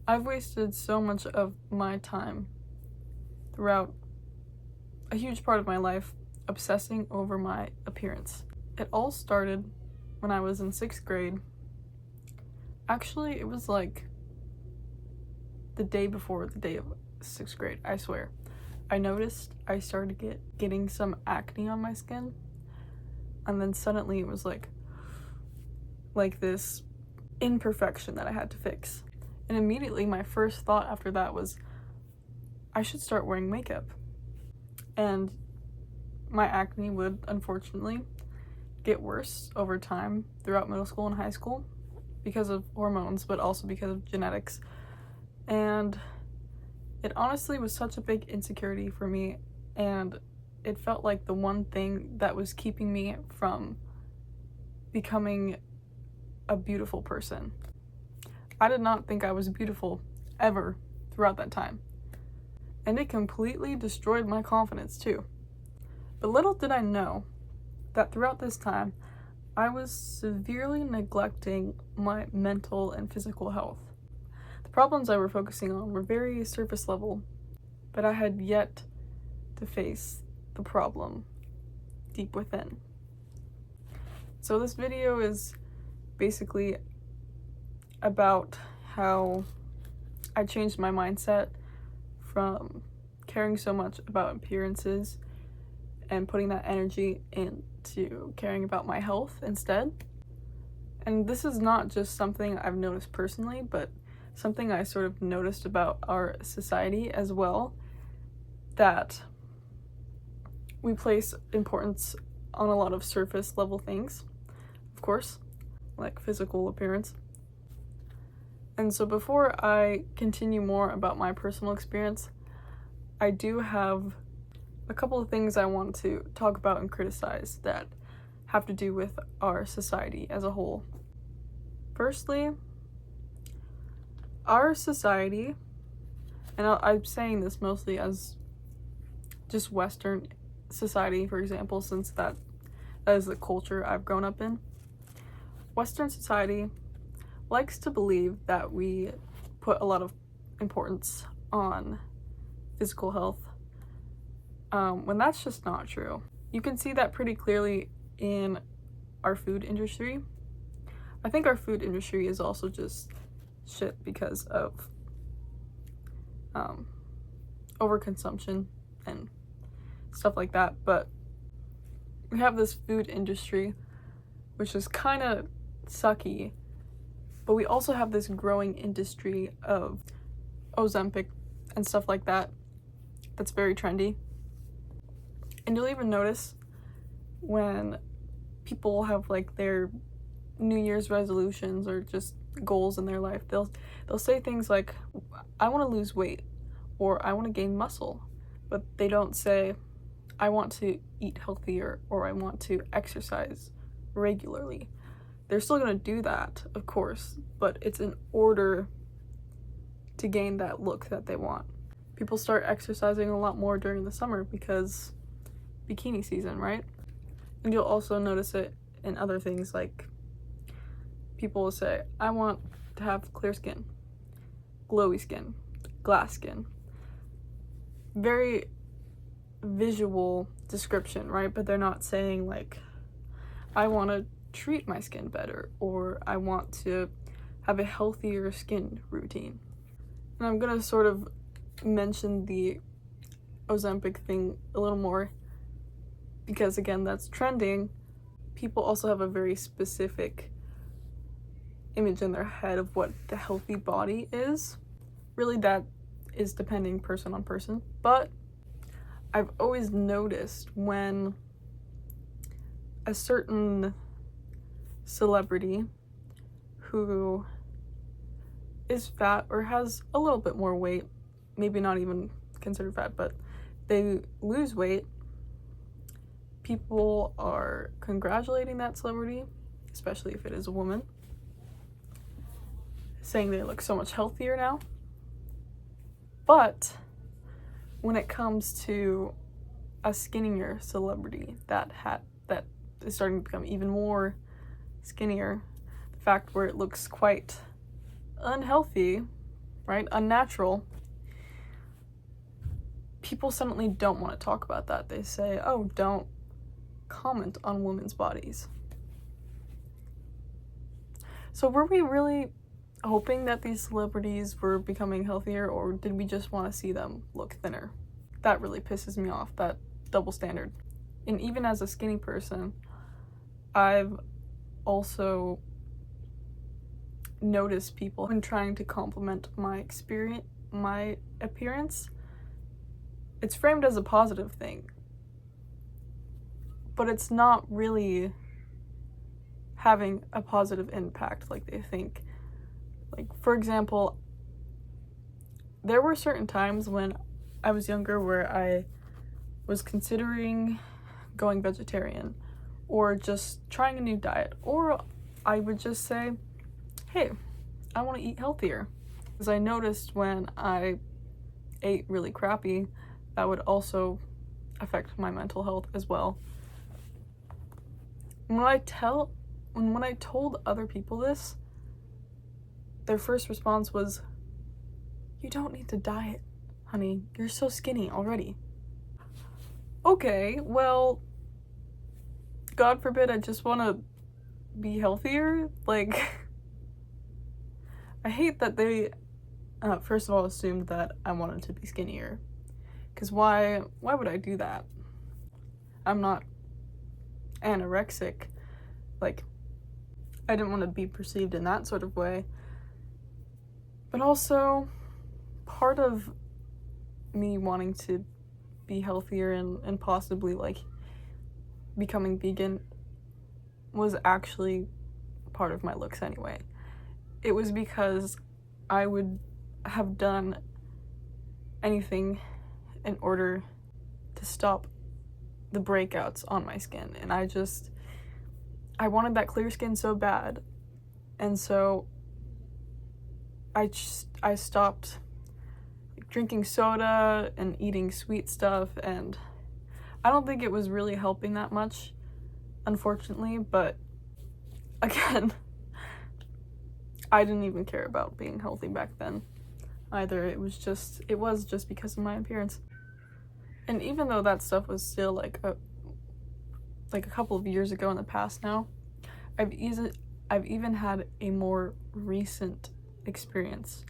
I've wasted so much of my time throughout a huge part of my life obsessing over my appearance. It all started when I was in 6th grade. Actually, it was like the day before the day of 6th grade, I swear. I noticed I started getting some acne on my skin, and then suddenly it was like this imperfection that I had to fix. And immediately my first thought after that was, I should start wearing makeup. And my acne would unfortunately get worse over time throughout middle school and high school because of hormones, but also because of genetics. And it honestly was such a big insecurity for me, and it felt like the one thing that was keeping me from becoming a beautiful person. I did not think I was beautiful ever throughout that time. And it completely destroyed my confidence too. But little did I know that throughout this time, I was severely neglecting my mental and physical health. The problems I were focusing on were very surface level, but I had yet to face the problem deep within. So this video is basically about how I changed my mindset from caring so much about appearances and putting that energy into caring about my health instead. And this is not just something I've noticed personally, but something I sort of noticed about our society as well, that we place importance on a lot of surface level things, of course, like physical appearance. And so before I continue more about my personal experience, I do have a couple of things I want to talk about and criticize that have to do with our society as a whole. Firstly, our society, and I'm saying this mostly as just Western society, for example, since that is the culture I've grown up in. Western society likes to believe that we put a lot of importance on physical health, when that's just not true. You can see that pretty clearly in our food industry. I think our food industry is also just shit because of overconsumption and stuff like that, but we have this food industry which is kind of sucky, but we also have this growing industry of Ozempic and stuff like that that's very trendy. And you'll even notice when people have like their New Year's resolutions or just goals in their life, they'll say things like, I want to lose weight, or I want to gain muscle, but they don't say, I want to eat healthier, or I want to exercise regularly. They're still going to do that, of course, but it's in order to gain that look that they want. People start exercising a lot more during the summer because bikini season, right? And you'll also notice it in other things, like people will say, I want to have clear skin, glowy skin, glass skin. Very visual description, right? But they're not saying like, I want to treat my skin better, or I want to have a healthier skin routine. And I'm gonna sort of mention the Ozempic thing a little more because, again, that's trending. People also have a very specific image in their head of what the healthy body is. Really, that is depending person on person, but I've always noticed when a certain celebrity who is fat or has a little bit more weight, maybe not even considered fat, but they lose weight, people are congratulating that celebrity, especially if it is a woman, saying they look so much healthier now. But when it comes to a skinnier celebrity that is starting to become even more skinnier, the fact where it looks quite unhealthy, right? Unnatural. People suddenly don't want to talk about that. They say, oh, don't comment on women's bodies. So were we really hoping that these celebrities were becoming healthier, or did we just want to see them look thinner? That really pisses me off, that double standard. And even as a skinny person, I've also noticed people when trying to compliment my appearance. It's framed as a positive thing, but it's not really having a positive impact like they think. Like, for example, there were certain times when I was younger where I was considering going vegetarian or just trying a new diet, or I would just say, hey, I want to eat healthier. Because I noticed when I ate really crappy, that would also affect my mental health as well. When I told other people this, their first response was, you don't need to diet, honey. You're so skinny already. Okay, well, God forbid I just want to be healthier. Like, I hate that they, first of all, assumed that I wanted to be skinnier. Because why would I do that? I'm not anorexic. Like, I didn't want to be perceived in that sort of way. But also, part of me wanting to be healthier and possibly, like, becoming vegan was actually part of my looks anyway. It was because I would have done anything in order to stop the breakouts on my skin, and I wanted that clear skin so bad, and so I stopped drinking soda and eating sweet stuff, and I don't think it was really helping that much, unfortunately, but again, I didn't even care about being healthy back then either. It was just because of my appearance. And even though that stuff was still like a couple of years ago in the past now, I've even had a more recent experience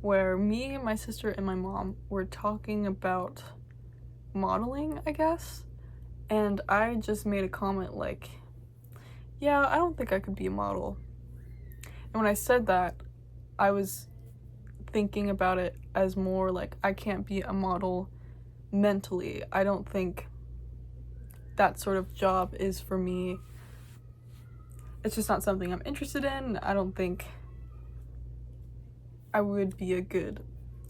where me, my sister, and my mom were talking about modeling, I guess, and I just made a comment like, yeah, I don't think I could be a model. And when I said that, I was thinking about it as more like, I can't be a model mentally. I don't think that sort of job is for me. It's just not something I'm interested in. I don't think I would be a good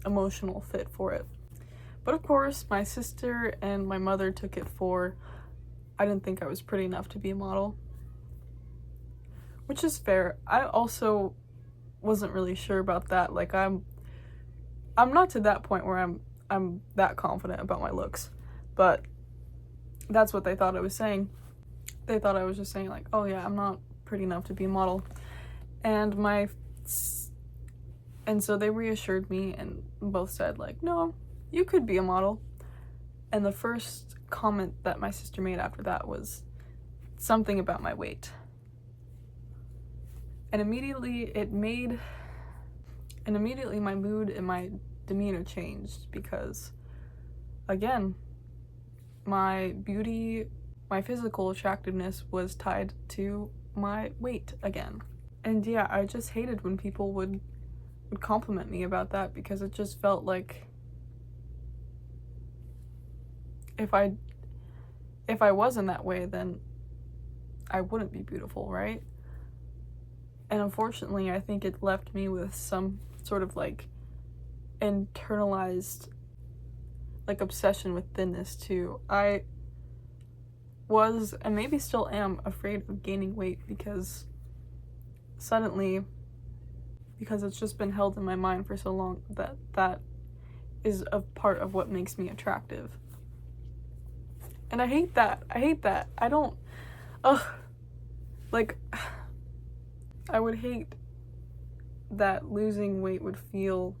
emotional fit for it. But of course, my sister and my mother took it for, I didn't think I was pretty enough to be a model. Which is fair. I also wasn't really sure about that. Like, I'm not to that point where I'm that confident about my looks, but that's what they thought I was saying. They thought I was just saying like, oh yeah, I'm not pretty enough to be a model. And so they reassured me and both said like, no, you could be a model. And the first comment that my sister made after that was something about my weight. And immediately my mood and my demeanor changed because, again, my beauty, my physical attractiveness was tied to my weight again. And yeah, I just hated when people would compliment me about that, because it just felt like if I wasn't that way, then I wouldn't be beautiful, right? And unfortunately, I think it left me with some sort of like internalized like obsession with thinness too. I was, and maybe still am, afraid of gaining weight because it's just been held in my mind for so long that is a part of what makes me attractive. And I hate that. I don't, like, I would hate that losing weight would feel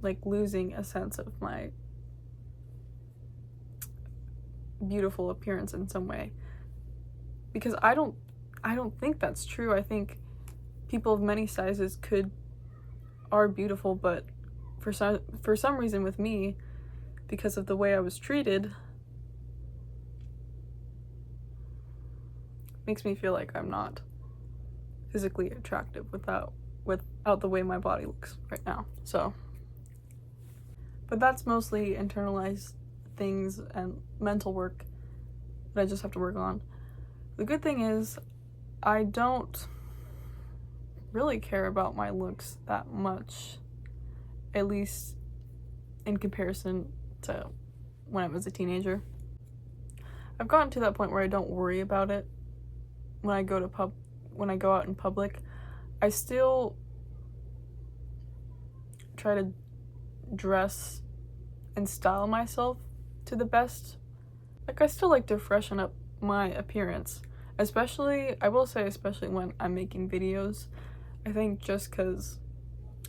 like losing a sense of my beautiful appearance in some way, because I don't think that's true. I think people of many sizes are beautiful, but for some reason with me, because of the way I was treated, makes me feel like I'm not physically attractive without the way my body looks right now. So, but that's mostly internalized things and mental work that I just have to work on. The good thing is I don't really care about my looks that much, at least in comparison to when I was a teenager. I've gotten to that point where I don't worry about it when I go out in public. I still try to dress and style myself to the best. Like, I still like to freshen up my appearance, especially when I'm making videos. I think just because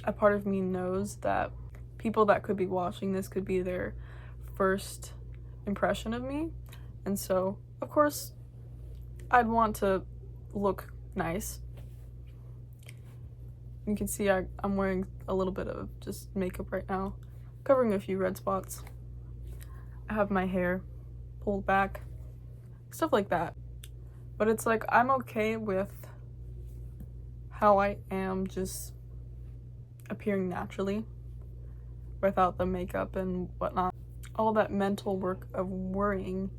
a part of me knows that people that could be watching this could be their first impression of me, and so of course I'd want to look nice. You can see I'm wearing a little bit of just makeup right now, covering a few red spots. I have my hair pulled back, stuff like that. But it's like, I'm okay with how I am just appearing naturally without the makeup and whatnot. All that mental work of worrying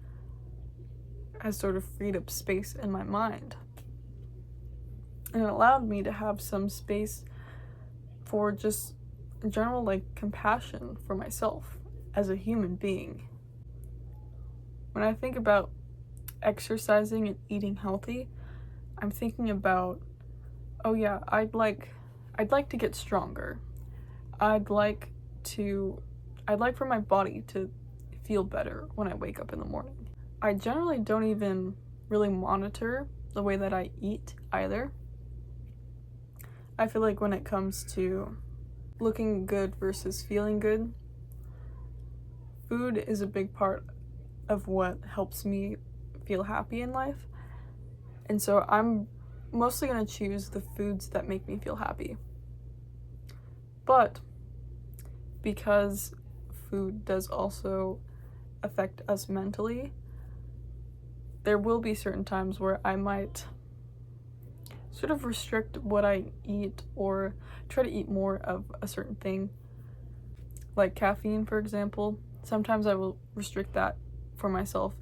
has sort of freed up space in my mind. And it allowed me to have some space for just general, like, compassion for myself as a human being. When I think about exercising and eating healthy, I'm thinking about, oh yeah, I'd like to get stronger. I'd like for my body to feel better when I wake up in the morning. I generally don't even really monitor the way that I eat either. I feel like when it comes to looking good versus feeling good, food is a big part of what helps me feel happy in life. And so I'm mostly going to choose the foods that make me feel happy. But because food does also affect us mentally, there will be certain times where I might sort of restrict what I eat or try to eat more of a certain thing. Like caffeine, for example. Sometimes I will restrict that for myself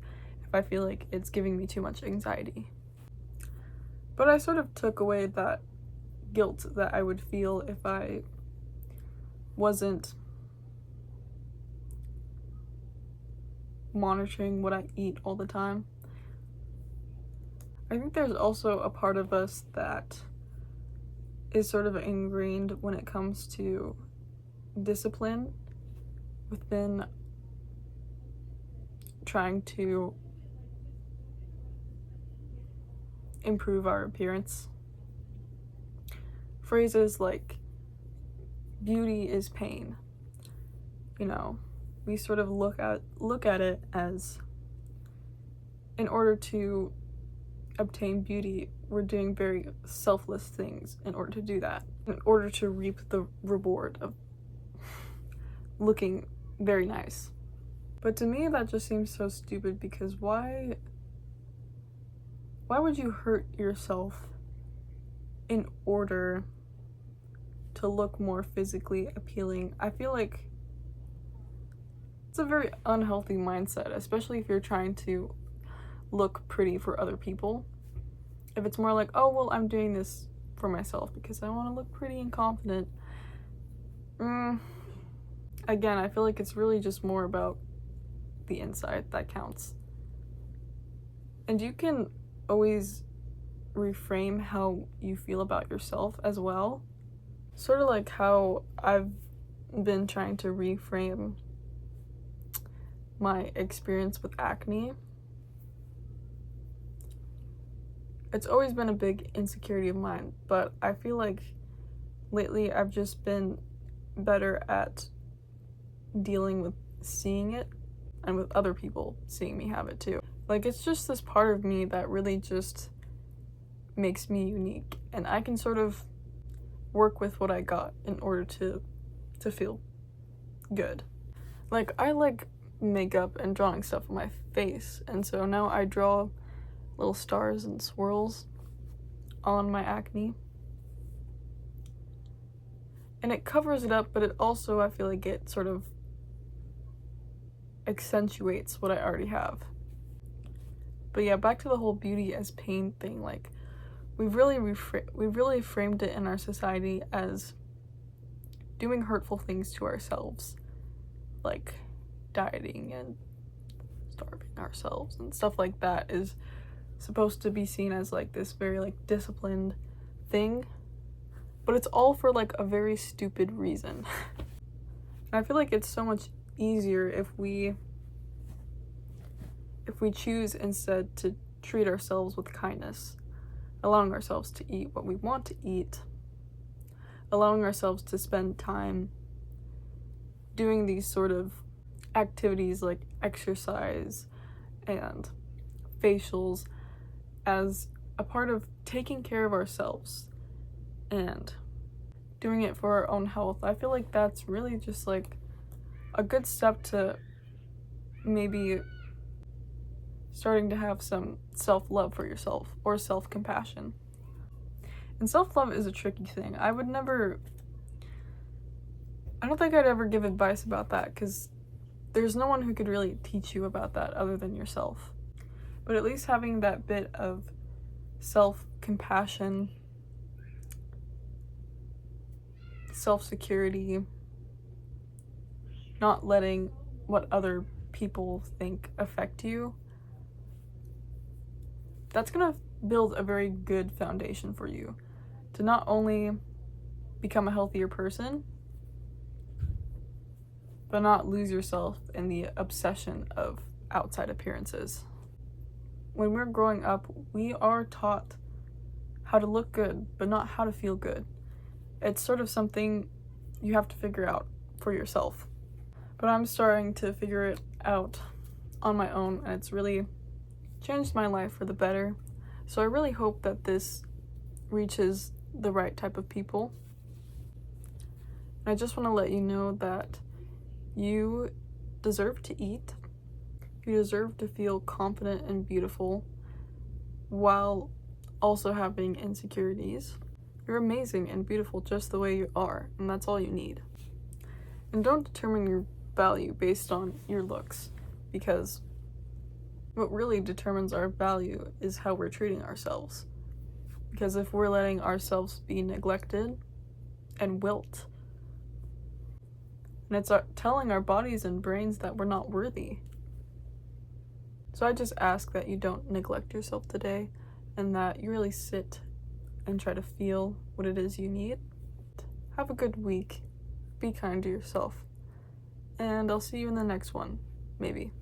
if I feel like it's giving me too much anxiety. But I sort of took away that guilt that I would feel if I wasn't monitoring what I eat all the time. I think there's also a part of us that is sort of ingrained when it comes to discipline within trying to improve our appearance. Phrases like beauty is pain. You know, we sort of look at it as, in order to obtain beauty, we're doing very selfless things in order to do that, in order to reap the reward of looking very nice. But to me, that just seems so stupid, because why would you hurt yourself in order to look more physically appealing? I feel like it's a very unhealthy mindset, especially if you're trying to look pretty for other people. If it's more like, oh, well, I'm doing this for myself because I want to look pretty and confident. Again, I feel like it's really just more about the inside that counts. And you can always reframe how you feel about yourself as well. Sort of like how I've been trying to reframe my experience with acne. It's always been a big insecurity of mine, but I feel like lately I've just been better at dealing with seeing it and with other people seeing me have it too. Like, it's just this part of me that really just makes me unique, and I can sort of work with what I got in order to feel good. Like, I like makeup and drawing stuff on my face, and so now I draw little stars and swirls on my acne. And it covers it up, but it also, I feel like it sort of accentuates what I already have. But yeah, back to the whole beauty as pain thing. Like, we've really framed it in our society as doing hurtful things to ourselves, like dieting and starving ourselves and stuff like that is supposed to be seen as like this very like disciplined thing, but it's all for like a very stupid reason. And I feel like it's so much easier if we choose instead to treat ourselves with kindness, allowing ourselves to eat what we want to eat, allowing ourselves to spend time doing these sort of activities like exercise and facials as a part of taking care of ourselves and doing it for our own health. I feel like that's really just like a good step to maybe starting to have some self-love for yourself or self-compassion. And self-love is a tricky thing. I don't think I'd ever give advice about that, because there's no one who could really teach you about that other than yourself. But at least having that bit of self-compassion, self-security, not letting what other people think affect you, that's gonna build a very good foundation for you to not only become a healthier person, but not lose yourself in the obsession of outside appearances. When we're growing up, we are taught how to look good, but not how to feel good. It's sort of something you have to figure out for yourself. But I'm starting to figure it out on my own, and it's really changed my life for the better. So I really hope that this reaches the right type of people. And I just want to let you know that you deserve to eat. You deserve to feel confident and beautiful while also having insecurities. You're amazing and beautiful just the way you are, and that's all you need. And don't determine your value based on your looks, because what really determines our value is how we're treating ourselves. Because if we're letting ourselves be neglected and wilt, and it's telling our bodies and brains that we're not worthy. So I just ask that you don't neglect yourself today, and that you really sit and try to feel what it is you need. Have a good week. Be kind to yourself. And I'll see you in the next one, maybe.